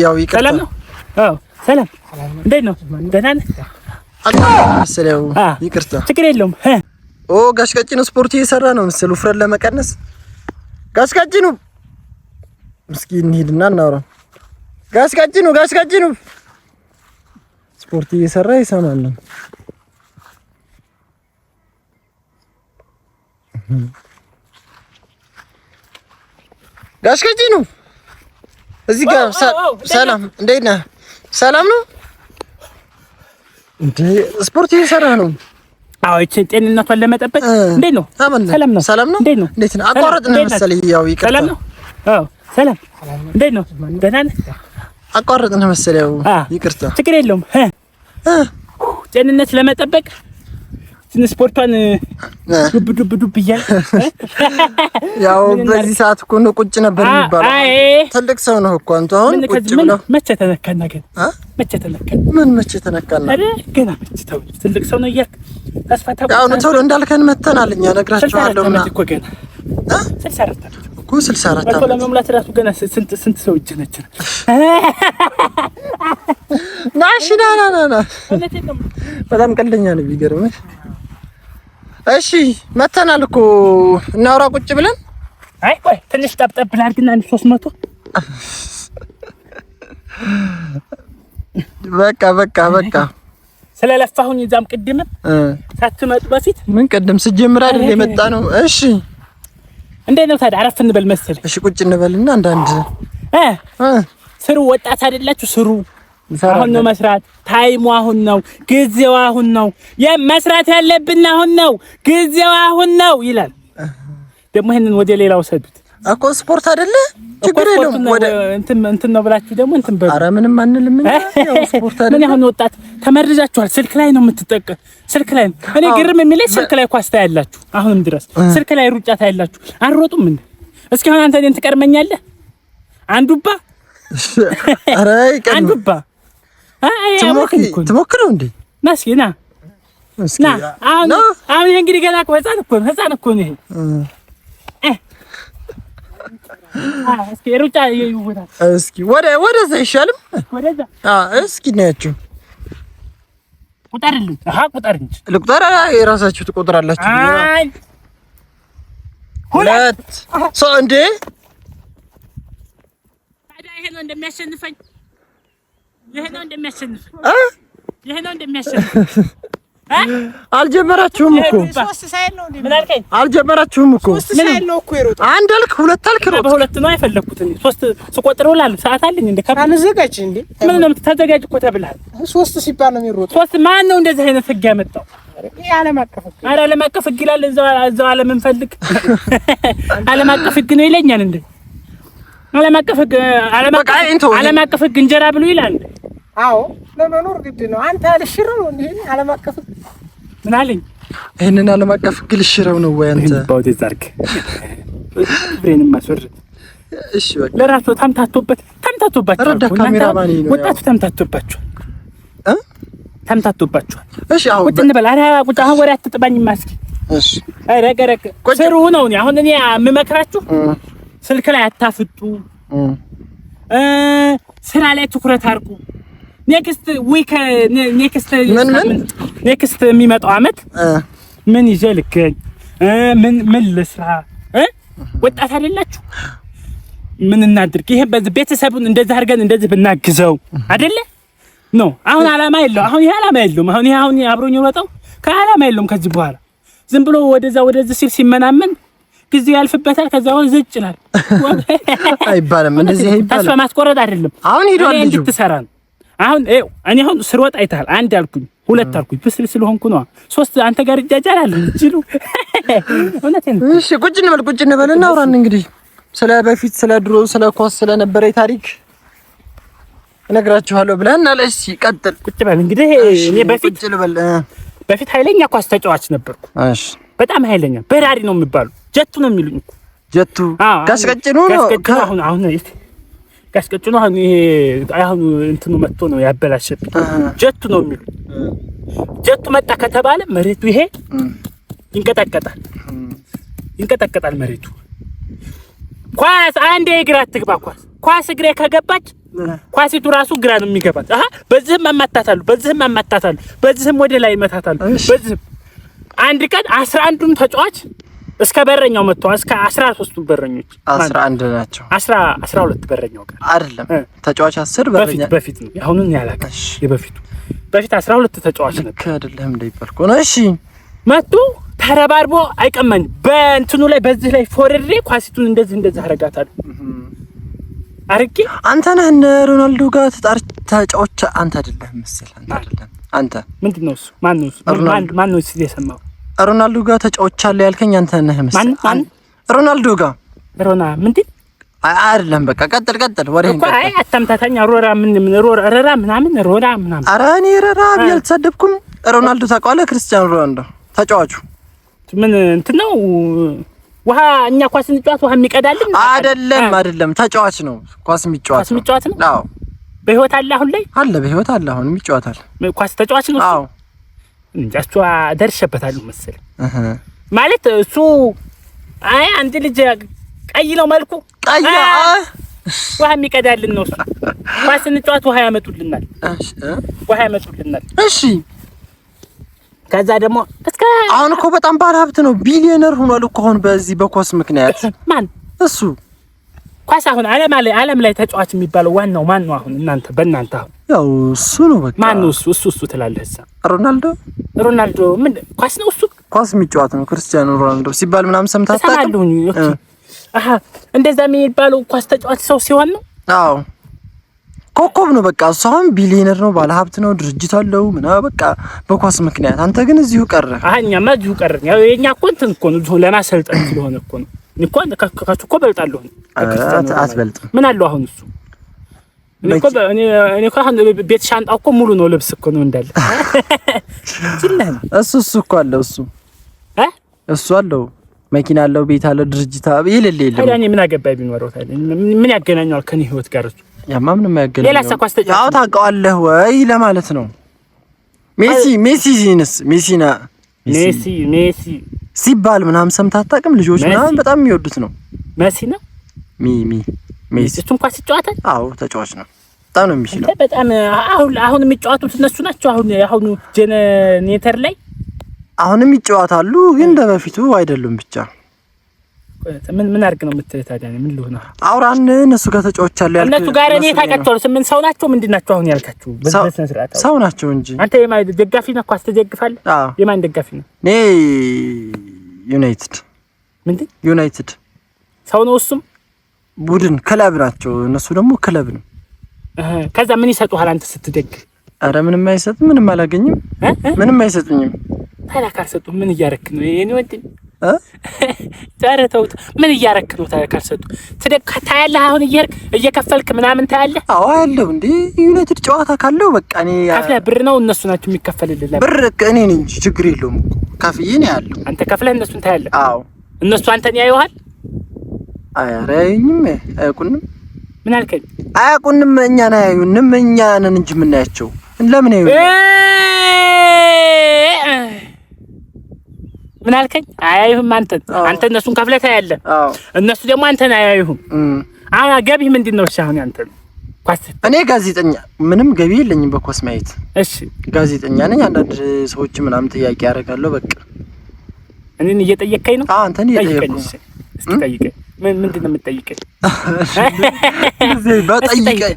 ያው ይቅርታ። ሰላም ነው? አዎ ሰላም። እንዴት ነው? ደህና ነህ? መሰለው ይቅርታ። ችግር የለውም። ጋሽ ቀጭኑ ስፖርት እየሰራ ነው መሰለው ውፍረት ለመቀነስ። ጋሽ ቀጭኑ እስኪ እንሂድና እናውራ። ጋሽ ቀጭኑ ስፖርት እየሰራ ይሰማል። ጋሽ ቀጭኑ እዚህ ጋር ሰላም፣ እንዴት ነህ? ሰላም ነው እንዴ? ስፖርት እየሰራ ነው? አዎ፣ እቺ ጤንነቷን ለመጠበቅ እንዴት ነው? ሰላም ነው። እንዴት ነው? አቋረጥን መሰለኝ። ያው ይቅርታ። ሰላም ነው? አዎ፣ ሰላም። እንዴት ነው? ደህና ነህ? አቋረጥን መሰለኝ። ይቅርታ። ችግር የለውም። ጤንነት ለመጠበቅ ስፖርቷን ዱብ እያለ ያው በዚህ ሰዓት እኮ ነው ቁጭ ነበር የሚባለው። ትልቅ ሰው ነው እኮ አንተ። አሁን ቁጭ ብለው መቼ ተነካና? ግን መቼ ተነካና? ምን መቼ ተነካና? ገና መቼ ተው። ትልቅ ሰው ነው እያልክ ተስፋ ታውቃለህ። ያው ነው ቶሎ እንዳልከን መተናል። እኛ ነግራችኋለሁና እኮ ገና 64 እኮ 64 አመት ለመሙላት ራሱ ገና ስንት ሰው እጅ ነች። ናሽና በጣም ቀልደኛ ነው ቢገርምህ። እሺ መተናል እኮ እናውራ ቁጭ ብለን። አይ ቆይ ትንሽ ጠብጠብ ብላርግና 300 በቃ ስለለፋሁኝ እዛም ቅድም ሳትመጡ በፊት ምን ቅድም ስጀምር አይደል የመጣ ነው። እሺ እንዴት ነው ታዲያ? አረፍ እንበል መሰለኝ። እሺ ቁጭ እንበልና አንዳንድ ስሩ። ወጣት አይደላችሁ? ስሩ። አሁን ነው መስራት ታይሙ፣ አሁን ነው ጊዜው፣ አሁን ነው መስራት ያለብን፣ አሁን ነው ጊዜው፣ አሁን ነው ይላል። ደግሞ ይሄንን ወደ ሌላው ሰዱት እኮ ስፖርት አይደለ? ችግር የለውም። ወደ እንትን ነው ብላችሁ ደግሞ እንትን በሉ። ኧረ ምንም አንልም። ያው ስፖርት አይደለ? ምን አሁን ወጣት ተመርዛችኋል። ስልክ ላይ ነው የምትጠቀም። ስልክ ላይ ነው። እኔ ግርም የሚለኝ ስልክ ላይ ኳስ ታያላችሁ። አሁንም ድረስ ስልክ ላይ ሩጫ ታያላችሁ። አንሮጡም እንዴ? እስኪ አሁን አንተ እኔን ትቀርመኛለህ? አንዱባ ኧረ ይቀር አንዱባ ትሞክረው እንዴ? ና እስኪ ና አሁን እንግዲህ ገና ህፃን እኮ ነው ይሄ። እስኪ ሩጫ ይወጣ። እስኪ ወደዛ ይሻልም። ወደዛ እስኪ ናያችሁ ቁጠርልኝ። ቁጠር እንጂ ልቁጠር። የራሳችሁ ትቆጥራላችሁ። አይ ሁለት ሰው እንዴ? ታዲያ ይሄ ነው እንደሚያሸንፈኝ። ይሄ ነው እንደሚያሸንፈኝ። አልጀመራችሁም እኮ አልጀመራችሁም እኮ። አንድ አልክ፣ ሁለት አልክ። በሁለት ነው የፈለኩት እንዴ? ሶስት ስቆጥረው ላል ሰዓት አለኝ እንዴ? ካልዘጋጅ እንዴ? ምን ነው ተዘጋጅ እኮ ተብለሃል። ሶስት ሲባል ነው የሚሮጠው። ሶስት ማን ነው እንደዚህ አይነት ህግ ያመጣው? ዓለም አቀፍ ህግ። ኧረ ዓለም አቀፍ ህግ ይላል። እዛው ዓለም እንፈልግ። ዓለም አቀፍ ህግ ነው ይለኛል እንዴ? ዓለም አቀፍ ህግ ዓለም አቀፍ ህግ እንጀራ ብሉ ይላል። አዎ ለመኖር ግድ ነው። አንተ ልሽረው ነው እንዴ? ዓለም አቀፍ ምን አለኝ? ይሄንን ዓለም አቀፍ ህግ ልሽረው ነው ወይ አንተ? ባውዴ ዛርክ ብሬንም ማስወርድ። እሺ በቃ ለራሱ ተምታቶባችሁ ረዳ ካሜራማን ነው ወጣቱ ተምታቶባችኋል። ተምታቶባችኋል። እሺ አሁን ቁጭ እንበል። ኧረ ቁጭ አሁን ወሬ አትጥባኝ ማስኪ። እሺ ኧረ ገረክ ስሩ ነው። አሁን እኔ የምመክራችሁ ስልክ ላይ አታፍጡ። ስራ ላይ ትኩረት አድርጉ። ኔክስት የሚመጣው አመት ምን ይዤ ልገኝ፣ ምን ልስራ? ወጣት አይደላችሁ? ምን እናድርግ? ይሄ ቤተሰቡን እንደዚህ አድርገን እንደዚህ ብናግዘው አይደለ ነው። አሁን አላማ የለውም። አሁን ይሄ አላማ የለውም። አሁን አብሮኝ ወጣው ከአላማ የለውም። ከዚህ በኋላ ዝም ብሎ ወደዚህ ሲል ሲመናመን ጊዜ ያልፍበታል። ከዛው ዝጭ ይላል። አይባልም እንደዚህ አይባልም። ተስፋ ማስቆረጥ አይደለም። አሁን ሄዷል ልጁ እንድትሰራ ነው። እኔ አሁን ስሮጥ አይተሃል። አንድ አልኩኝ፣ ሁለት አልኩኝ። ብስል ስለሆንኩ ነው። ሶስት አንተ ጋር እጃጃላለሁ እንጂሉ እውነቴን። እሺ ቁጭ እንበል እናውራን። እንግዲህ ስለ በፊት ስለ ድሮ ስለ ኳስ ስለነበረ ታሪክ እነግራችኋለሁ ብለናል። እሺ ቀጥል። ቁጭ በል እንግዲህ። እኔ በፊት ኃይለኛ ኳስ ተጫዋች ነበርኩ። እሺ በጣም ኃይለኛ በራሪ ነው የሚባሉ ጀቱ ነው የሚሉኝ እኮ ጀቱ። ጋሽ ቀጭኑ ነው አሁን ጋሽ ቀጭኑ አሁን እንትኑ መጥቶ ነው ያበላሸብኝ። ጀቱ ነው የሚሉኝ። ጀቱ መጣ ከተባለ መሬቱ ይሄ ይንቀጠቀጣል መሬቱ። ኳስ አንዴ እግር አትግባ። ኳስ እግሬ ከገባች ኳሲቱ ራሱ ግራ ነው የሚገባት። በዚህም አማታታሉ፣ በዚህም ወደ ላይ ይመታታሉ። በዚህም አንድ ቀን 11ዱም ተጫዋች እስከ በረኛው መጥተዋል። እስከ 13ቱ በረኞች 11 ናቸው። 12 በረኛው ጋር አይደለም ተጫዋች 10 በረኛ በፊት ነው። አሁንን ያላቀሽ በፊት 12 ተጫዋች ነበር አይደለም እንደይፈልኩ ነው። እሺ መጡ ተረባርቦ አይቀመኝ በእንትኑ ላይ በዚህ ላይ ፎርሬ ኳሲቱን እንደዚህ አረጋታለሁ። አርቂ አንተ ነህ እነ ሮናልዶ ጋር ተጫዋች አንተ አይደለም መሰለህ። አንተ ምንድነው እሱ? ማን ነው እሱ የሰማው? ሮናልዶ ጋር ተጫውቻለሁ ያልከኝ አንተ ነህ መሰለህ። ማን ሮናልዶ ጋር ምንድን አይደለም። በቃ ቀጥል ወሬን እኮ አይ አታምታታኝ። ሮራ ምናምን ኧረ እኔ ሮራ አልተሳደብኩም። ሮናልዶ ታውቀዋለህ? ክርስቲያኖ ሮናልዶ ተጫዋቹ ምን እንትን ነው ውሃ እኛ ኳስ እንጫወት ውሃ የሚቀዳልን አይደለም ተጫዋች ነው። ኳስ የሚጫወት ነው። አዎ በህይወት አለ አሁን ላይ በህይወት አለ አሁን ይጫወታል። ኳስ ተጫዋች ነው። አዎ እንጃስቷ ደርሼበታለሁ መሰለኝ። ማለት እሱ አይ አንድ ልጅ ቀይ ነው መልኩ ቀይ ውሃ የሚቀዳልን ነው እሱ። ኳስ እንጫወት ውሃ ያመጡልናል። እሺ ከዛ ደግሞ አሁን እኮ በጣም ባለ ሀብት ነው። ቢሊዮነር ሆኗል እኮ አሁን በዚህ በኳስ ምክንያት። ማን እሱ? ኳስ አሁን ዓለም ላይ ተጫዋች የሚባለው ዋናው ማን ነው? አሁን በእናንተ አሁን ያው እሱ ነው በቃ። ማን ነው እሱ ትላለህ? ሮናልዶ ምን ኳስ ነው እሱ? ኳስ የሚጫወት ነው። ክርስቲያኖ ሮናልዶ ሲባል ምናምን ሰምተህ አታውቅም? እንደዛ የሚባለው ኳስ ተጫዋች ሰው ሲሆን ነው። አዎ ኮከብ ነው በቃ። እሱ አሁን ቢሊዮነር ነው፣ ባለ ሀብት ነው፣ ድርጅት አለው ምናምን በቃ በኳስ ምክንያት። አንተ ግን እዚሁ ቀረህ። እኛማ እዚሁ ቀረን። ያው የኛ እኮ እንትን እኮ ነው ለማሰልጠን ስለሆነ እኮ ነው። ከሱ እኮ በልጣለሁ። አትበልጥም። ምን አለው አሁን እሱ? እኔ እኮ አሁን ቤት ሻንጣው እኮ ሙሉ ነው፣ ልብስ እኮ ነው እንዳለ። እሱ እኮ አለው እሱ አለው መኪና አለው፣ ቤት አለው፣ ድርጅት የለም። ታዲያ እኔ ምን አገባኝ ቢኖረው? ታዲያ ምን ያገናኘዋል ከኔ ህይወት ጋር እሱ? ያማ ምንም ያገናኘው ሌላ ሰኳስ ተጫዋች ያው ታውቀዋለህ ወይ ለማለት ነው። ሜሲ ሲባል ምናምን ሰምተህ አታውቅም? ልጆች ምናምን በጣም የሚወዱት ነው። ሜሲ ነው ሜሲ እሱን ኳስ ይጫወታል። አዎ ተጫዋች ነው። በጣም ነው የሚችለው። በጣም አሁን የሚጫወቱት እነሱ ናቸው። አሁን ጄኔሬተር ላይ አሁንም ይጫወታሉ፣ ግን እንደበፊቱ አይደሉም። ብቻ ምን አድርግ ነው የምትለው ታዲያ? ምን ልሆና አውራን እነሱ ጋር ተጫውቻለሁ ያልከው እነሱ ጋር እኔ ታውቃቸዋለሁ። 8 ሰው ናቸው ምንድን ናቸው አሁን ያልካችሁ? በስነ ስርዓት ሰው ናቸው እንጂ አንተ የማን ደጋፊ ነህ? ኳስ ትደግፋለህ? የማን ደጋፊ ነህ? እኔ ዩናይትድ። ምንድን ዩናይትድ ሰው ነው እሱም ቡድን ክለብ ናቸው። እነሱ ደግሞ ክለብ ነው። ከዛ ምን ይሰጡሃል አንተ ስትደግፍ? አረ ምንም አይሰጥም። ምንም አላገኝም። ምንም አይሰጡኝም። ታዲያ ካልሰጡ ምን እያረክ ነው? የኔ ወንድም ተውት። ምን እያረክ ነው? ታዲያ ካልሰጡ ታያለህ? አሁን እየከፈልክ ምናምን ታያለህ? አዎ አያለሁ። እንዴ ዩናይትድ ጨዋታ ካለው በቃ እኔ ከፍለህ ብር ነው እነሱ ናቸው የሚከፈልልህ? ብር እኔ ነኝ እንጂ ችግር የለውም እኮ ከፍዬ ነው ያለው። አንተ ከፍለህ እነሱን ታያለህ? አዎ እነሱ አንተን ያዩሃል? አያረኝም። አያውቁንም። ምን አልከኝ? አያውቁንም። እኛን አያዩንም። እኛ ነን እንጂ የምናያቸው። ለምን ያዩ? ምን አልከኝ? አያዩህም። አንተ እነሱን ከፍለህ ታያለህ። እነሱ ደግሞ አንተን አያዩህም። አሁን ገቢህ ምንድን ነው? እሺ አሁን አንተ ኳስ እኔ ጋዜጠኛ ምንም ገቢ የለኝም በኳስ ማየት። እሺ ጋዜጠኛ ነኝ። አንዳንድ ሰዎች ምናምን ጥያቄ ያደርጋለሁ። በቃ እኔን እየጠየቀኝ ነው? አዎ አንተን እየጠየቀኝ ነው። እስኪ ጠይቀኝ። ምንድን ነው የምትጠይቀኝ? በጠይቀኝ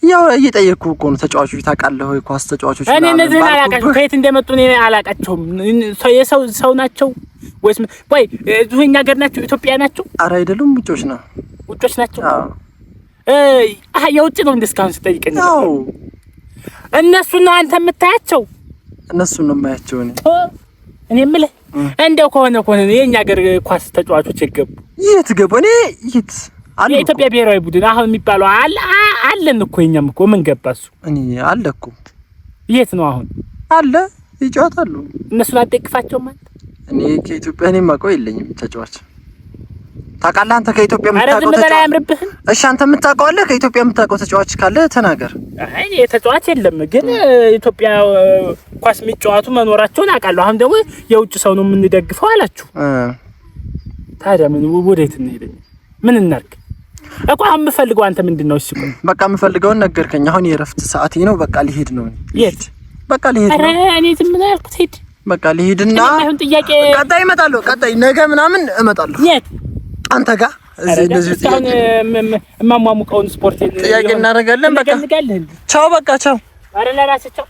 ያው እየጠየቅኩህ እኮ ነው። ተጫዋቾች ታውቃለህ ወይ? ኳስ ተጫዋቾች እኔ እነዚህን አላውቃቸውም። ከየት እንደመጡ እኔ አላውቃቸውም። ሰው ናቸው ወይስ ወይ እዚሁ እኛ ሀገር ናቸው? ኢትዮጵያ ናቸው? ኧረ አይደሉም። ውጮች ናቸው። የውጭ ነው እንደ እስካሁን ስጠይቀኝ። አዎ እነሱን ነው አንተ የምታያቸው? እነሱን ነው የማያቸው እኔ የምልህ እንደው ከሆነ የእኛ ሀገር ኳስ ተጫዋቾች የት ገቡ? እኔ የት የኢትዮጵያ ብሔራዊ ቡድን አሁን የሚባለው አለን እኮ የኛም እኮ ምን ገባ እሱ? እኔ አለ እኮ የት ነው አሁን? አለ ይጫወታሉ። እነሱን አትደግፋቸውም ማለት? እኔ ከኢትዮጵያ እኔ የማውቀው የለኝም ተጫዋች። ታውቃለህ አንተ ከኢትዮጵያ የምታውቀው ተጫዋች? እሺ አንተ የምታውቀው አለ? ከኢትዮጵያ የምታውቀው ተጫዋች ካለ ተናገር። አይ ተጫዋች የለም፣ ግን ኢትዮጵያ ኳስ የሚጫወቱ መኖራቸውን አውቃለሁ። አሁን ደግሞ የውጭ ሰው ነው የምንደግፈው አላችሁ። ታዲያ ምን ወዴት እንሄዳለን? ምን እናድርግ እኮ አሁን የምፈልገው አንተ ምንድነው? እሺ በቃ የምፈልገውን ነገርከኝ። አሁን የእረፍት ሰዓቴ ነው። በቃ ልሄድ ነው። የት? በቃ ልሄድ ነው። ኧረ እኔ ዝም ብለህ ያልኩት ሂድ። በቃ ልሄድና አሁን ጥያቄ ቀጣይ እመጣለሁ። ቀጣይ ነገ ምናምን እመጣለሁ። የት? አንተ ጋር እዚህ አሁን የማሟሙቀውን ስፖርት ጥያቄ እናደርጋለን። በቃ ቻው። በቃ ቻው። ኧረ ለራስህ ቻው።